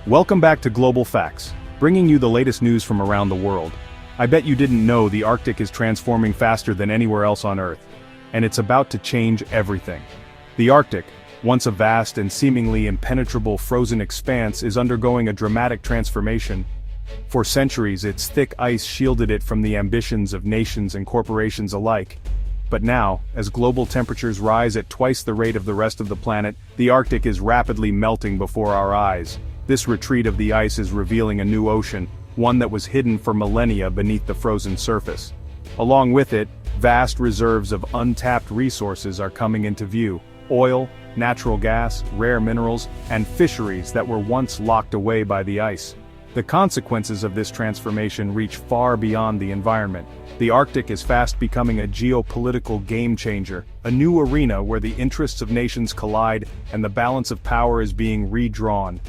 Welcome back to Global Facts, bringing you the latest news from around the world. I bet you didn't know the Arctic is transforming faster than anywhere else on Earth, and it's about to change everything. The Arctic, once a vast and seemingly impenetrable frozen expanse, is undergoing a dramatic transformation. For centuries, its thick ice shielded it from the ambitions of nations and corporations alike. But now, as global temperatures rise at twice the rate of the rest of the planet, the Arctic is rapidly melting before our eyes. This retreat of the ice is revealing a new ocean, one that was hidden for millennia beneath the frozen surface. Along with it, vast reserves of untapped resources are coming into view: oil, natural gas, rare minerals, and fisheries that were once locked away by the ice. The consequences of this transformation reach far beyond the environment. The Arctic is fast becoming a geopolitical game-changer, a new arena where the interests of nations collide and the balance of power is being redrawn.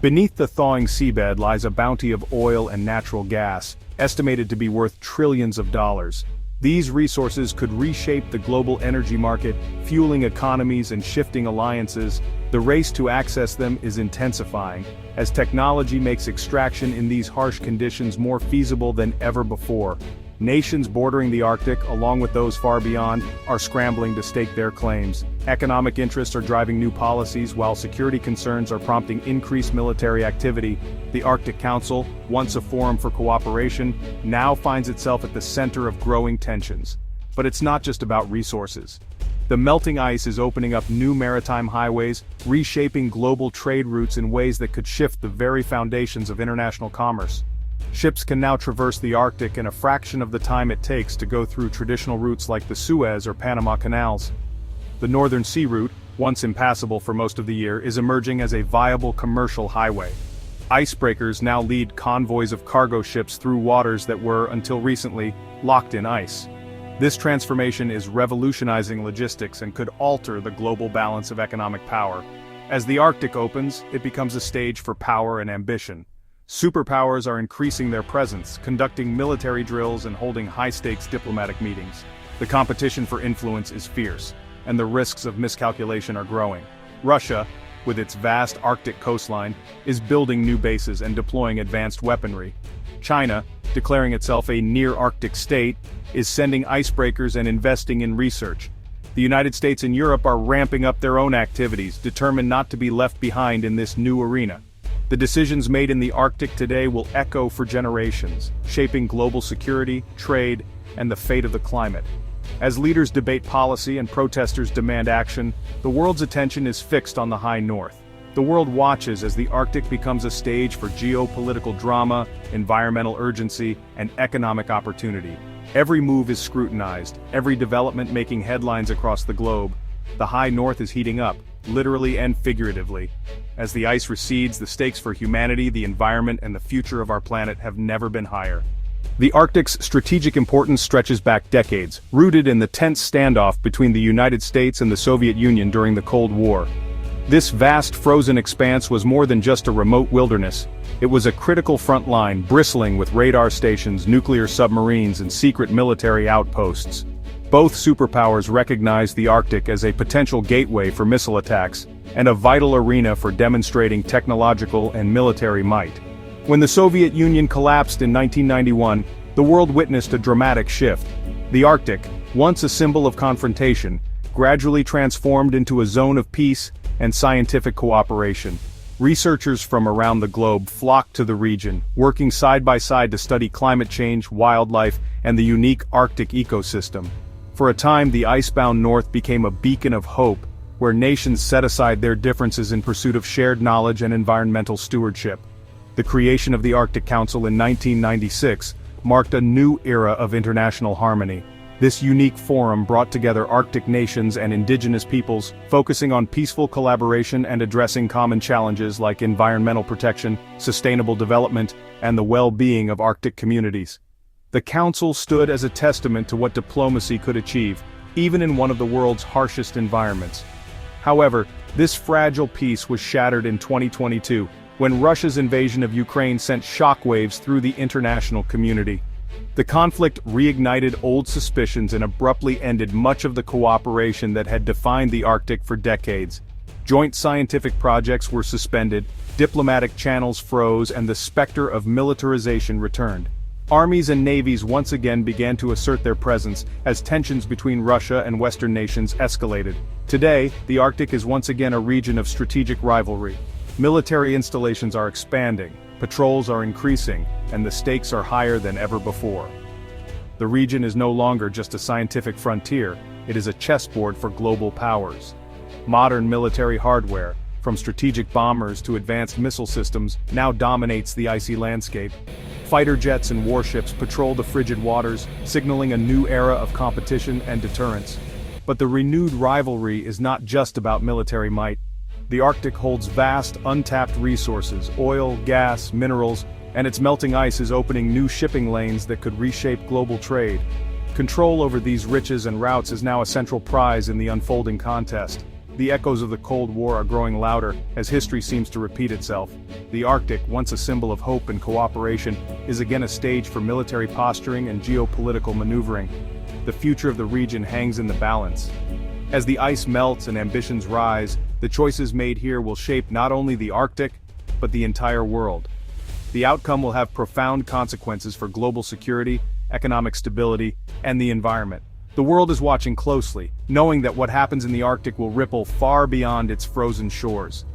Beneath the thawing seabed lies a bounty of oil and natural gas, estimated to be worth trillions of dollars. These resources could reshape the global energy market, fueling economies and shifting alliances. The race to access them is intensifying, as technology makes extraction in these harsh conditions more feasible than ever before. Nations bordering the Arctic, along with those far beyond, are scrambling to stake their claims. Economic interests are driving new policies, while security concerns are prompting increased military activity. The Arctic Council, once a forum for cooperation, now finds itself at the center of growing tensions. But it's not just about resources. The melting ice is opening up new maritime highways, reshaping global trade routes in ways that could shift the very foundations of international commerce. Ships can now traverse the Arctic in a fraction of the time it takes to go through traditional routes like the Suez or Panama canals. The Northern Sea Route, once impassable for most of the year, is emerging as a viable commercial highway. Icebreakers now lead convoys of cargo ships through waters that were, until recently, locked in ice. This transformation is revolutionizing logistics and could alter the global balance of economic power. As the Arctic opens, it becomes a stage for power and ambition. Superpowers are increasing their presence, conducting military drills and holding high-stakes diplomatic meetings. The competition for influence is fierce, and the risks of miscalculation are growing. Russia, with its vast Arctic coastline, is building new bases and deploying advanced weaponry. China, declaring itself a near-Arctic state, is sending icebreakers and investing in research. The United States and Europe are ramping up their own activities, determined not to be left behind in this new arena. The decisions made in the Arctic today will echo for generations, shaping global security, trade, and the fate of the climate. As leaders debate policy and protesters demand action, the world's attention is fixed on the high north. The world watches as the Arctic becomes a stage for geopolitical drama, environmental urgency, and economic opportunity. Every move is scrutinized, every development making headlines across the globe. The high north is heating up, literally and figuratively. As the ice recedes, the stakes for humanity, the environment, and the future of our planet have never been higher. The Arctic's strategic importance stretches back decades, rooted in the tense standoff between the United States and the Soviet Union during the Cold War. This vast frozen expanse was more than just a remote wilderness. It was a critical front line, bristling with radar stations, nuclear submarines, and secret military outposts. Both superpowers recognized the Arctic as a potential gateway for missile attacks, and a vital arena for demonstrating technological and military might. When the Soviet Union collapsed in 1991, the world witnessed a dramatic shift. The Arctic, once a symbol of confrontation, gradually transformed into a zone of peace and scientific cooperation. Researchers from around the globe flocked to the region, working side by side to study climate change, wildlife, and the unique Arctic ecosystem. For a time, the icebound North became a beacon of hope, where nations set aside their differences in pursuit of shared knowledge and environmental stewardship. The creation of the Arctic Council in 1996 marked a new era of international harmony. This unique forum brought together Arctic nations and indigenous peoples, focusing on peaceful collaboration and addressing common challenges like environmental protection, sustainable development, and the well-being of Arctic communities. The Council stood as a testament to what diplomacy could achieve, even in one of the world's harshest environments. However, this fragile peace was shattered in 2022, when Russia's invasion of Ukraine sent shockwaves through the international community. The conflict reignited old suspicions and abruptly ended much of the cooperation that had defined the Arctic for decades. Joint scientific projects were suspended, diplomatic channels froze, and the specter of militarization returned. Armies and navies once again began to assert their presence as tensions between Russia and Western nations escalated. Today, the Arctic is once again a region of strategic rivalry. Military installations are expanding, patrols are increasing, and the stakes are higher than ever before. The region is no longer just a scientific frontier, it is a chessboard for global powers. Modern military hardware, from strategic bombers to advanced missile systems, now dominates the icy landscape. Fighter jets and warships patrol the frigid waters, signaling a new era of competition and deterrence. But the renewed rivalry is not just about military might. The Arctic holds vast, untapped resources, oil, gas, minerals, and its melting ice is opening new shipping lanes that could reshape global trade. Control over these riches and routes is now a central prize in the unfolding contest. The echoes of the Cold War are growing louder, as history seems to repeat itself. The Arctic, once a symbol of hope and cooperation, is again a stage for military posturing and geopolitical maneuvering. The future of the region hangs in the balance. As the ice melts and ambitions rise, the choices made here will shape not only the Arctic, but the entire world. The outcome will have profound consequences for global security, economic stability, and the environment. The world is watching closely, knowing that what happens in the Arctic will ripple far beyond its frozen shores.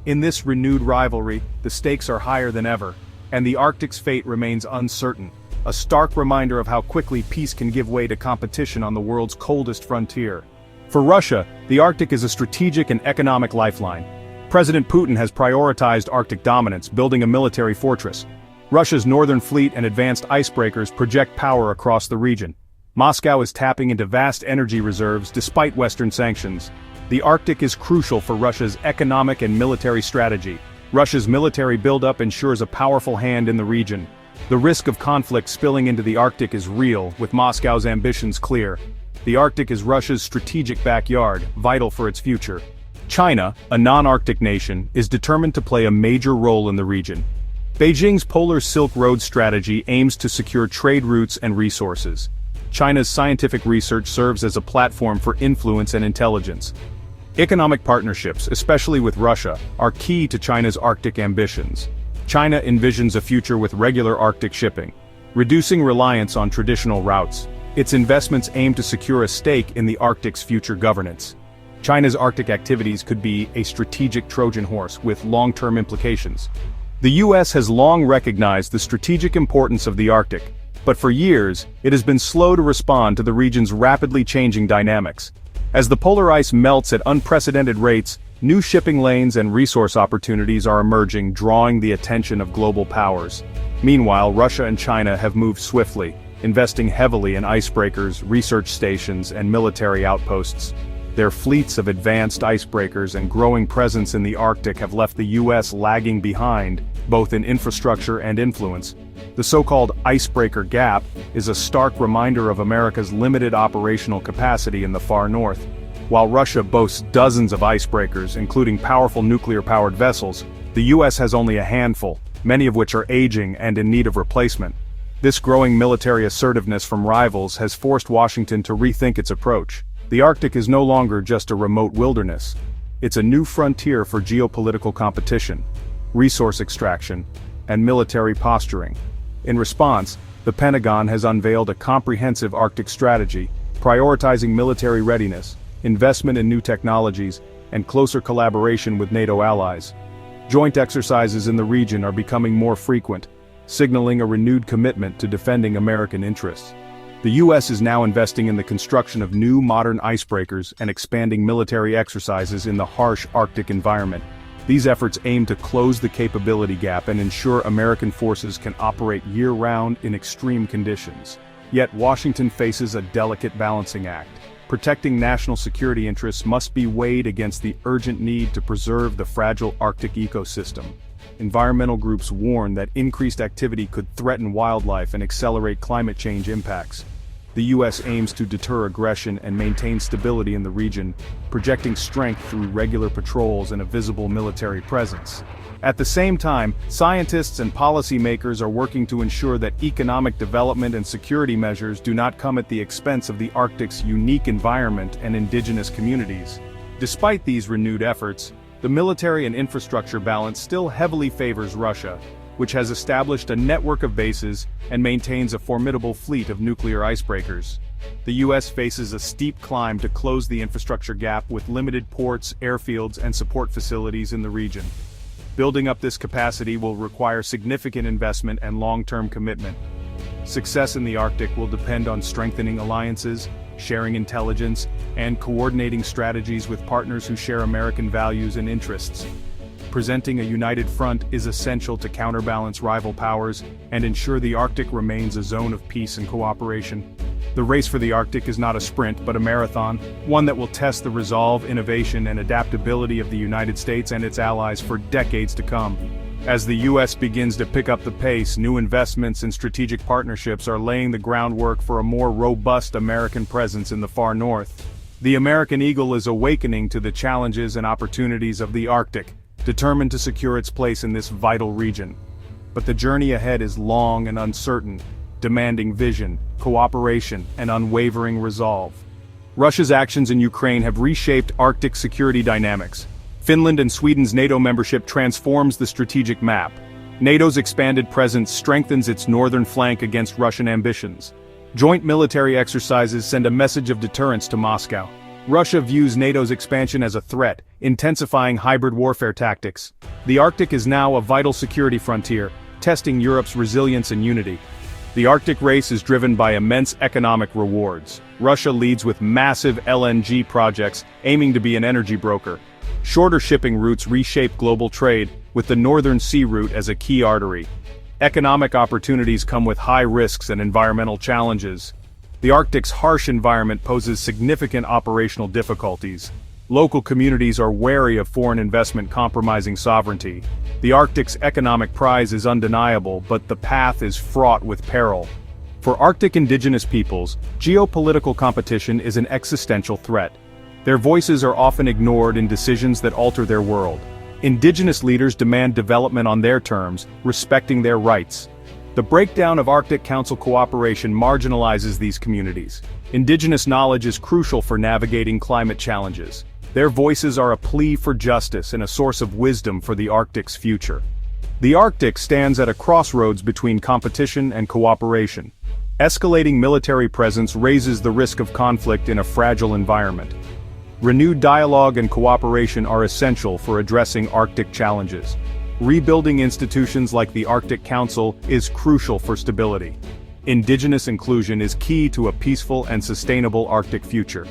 In this renewed rivalry, the stakes are higher than ever, and the Arctic's fate remains uncertain, a stark reminder of how quickly peace can give way to competition on the world's coldest frontier. For Russia, the Arctic is a strategic and economic lifeline. President Putin has prioritized Arctic dominance, building a military fortress. Russia's northern fleet and advanced icebreakers project power across the region. Moscow is tapping into vast energy reserves despite Western sanctions. The Arctic is crucial for Russia's economic and military strategy. Russia's military buildup ensures a powerful hand in the region. The risk of conflict spilling into the Arctic is real, with Moscow's ambitions clear. The Arctic is Russia's strategic backyard, vital for its future. China, a non-Arctic nation, is determined to play a major role in the region. Beijing's Polar Silk Road strategy aims to secure trade routes and resources. China's scientific research serves as a platform for influence and intelligence. Economic partnerships, especially with Russia, are key to China's Arctic ambitions. China envisions a future with regular Arctic shipping, reducing reliance on traditional routes. Its investments aim to secure a stake in the Arctic's future governance. China's Arctic activities could be a strategic Trojan horse with long-term implications. The U.S. has long recognized the strategic importance of the Arctic, but for years, it has been slow to respond to the region's rapidly changing dynamics. As the polar ice melts at unprecedented rates, new shipping lanes and resource opportunities are emerging, drawing the attention of global powers. Meanwhile, Russia and China have moved swiftly, investing heavily in icebreakers, research stations, and military outposts. Their fleets of advanced icebreakers and growing presence in the Arctic have left the U.S. lagging behind, both in infrastructure and influence. The so-called icebreaker gap is a stark reminder of America's limited operational capacity in the far north. While Russia boasts dozens of icebreakers, including powerful nuclear-powered vessels, the U.S. has only a handful, many of which are aging and in need of replacement. This growing military assertiveness from rivals has forced Washington to rethink its approach. The Arctic is no longer just a remote wilderness. It's a new frontier for geopolitical competition, resource extraction, and military posturing. In response, the Pentagon has unveiled a comprehensive Arctic strategy, prioritizing military readiness, investment in new technologies, and closer collaboration with NATO allies. Joint exercises in the region are becoming more frequent, signaling a renewed commitment to defending American interests. The U.S. is now investing in the construction of new modern icebreakers and expanding military exercises in the harsh Arctic environment. These efforts aim to close the capability gap and ensure American forces can operate year-round in extreme conditions. Yet Washington faces a delicate balancing act. Protecting national security interests must be weighed against the urgent need to preserve the fragile Arctic ecosystem. Environmental groups warn that increased activity could threaten wildlife and accelerate climate change impacts. The U.S. aims to deter aggression and maintain stability in the region, projecting strength through regular patrols and a visible military presence. At the same time, scientists and policymakers are working to ensure that economic development and security measures do not come at the expense of the Arctic's unique environment and indigenous communities. Despite these renewed efforts, The military and infrastructure balance still heavily favors Russia, which has established a network of bases and maintains a formidable fleet of nuclear icebreakers. The US faces a steep climb to close the infrastructure gap with limited ports, airfields, and support facilities in the region. Building up this capacity will require significant investment and long-term commitment. Success in the Arctic will depend on strengthening alliances, sharing intelligence, and coordinating strategies with partners who share American values and interests. Presenting a united front is essential to counterbalance rival powers and ensure the Arctic remains a zone of peace and cooperation. The race for the Arctic is not a sprint but a marathon, one that will test the resolve, innovation, and adaptability of the United States and its allies for decades to come. As the US begins to pick up the pace, new investments and strategic partnerships are laying the groundwork for a more robust American presence in the far north. The American eagle is awakening to the challenges and opportunities of the Arctic, determined to secure its place in this vital region. But the journey ahead is long and uncertain, demanding vision, cooperation, and unwavering resolve. Russia's actions in Ukraine have reshaped Arctic security dynamics. Finland and Sweden's NATO membership transforms the strategic map. NATO's expanded presence strengthens its northern flank against Russian ambitions. Joint military exercises send a message of deterrence to Moscow. Russia views NATO's expansion as a threat, intensifying hybrid warfare tactics. The Arctic is now a vital security frontier, testing Europe's resilience and unity. The Arctic race is driven by immense economic rewards. Russia leads with massive LNG projects, aiming to be an energy broker. Shorter shipping routes reshape global trade, with the Northern Sea Route as a key artery. Economic opportunities come with high risks and environmental challenges. The Arctic's harsh environment poses significant operational difficulties. Local communities are wary of foreign investment compromising sovereignty. The Arctic's economic prize is undeniable, but the path is fraught with peril. For Arctic indigenous peoples, geopolitical competition is an existential threat. Their voices are often ignored in decisions that alter their world. Indigenous leaders demand development on their terms, respecting their rights. The breakdown of Arctic Council cooperation marginalizes these communities. Indigenous knowledge is crucial for navigating climate challenges. Their voices are a plea for justice and a source of wisdom for the Arctic's future. The Arctic stands at a crossroads between competition and cooperation. Escalating military presence raises the risk of conflict in a fragile environment. Renewed dialogue and cooperation are essential for addressing Arctic challenges. Rebuilding institutions like the Arctic Council is crucial for stability. Indigenous inclusion is key to a peaceful and sustainable Arctic future.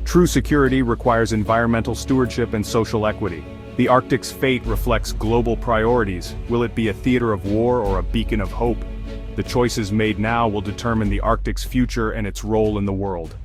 True security requires environmental stewardship and social equity. The Arctic's fate reflects global priorities. Will it be a theater of war or a beacon of hope? The choices made now will determine the Arctic's future and its role in the world.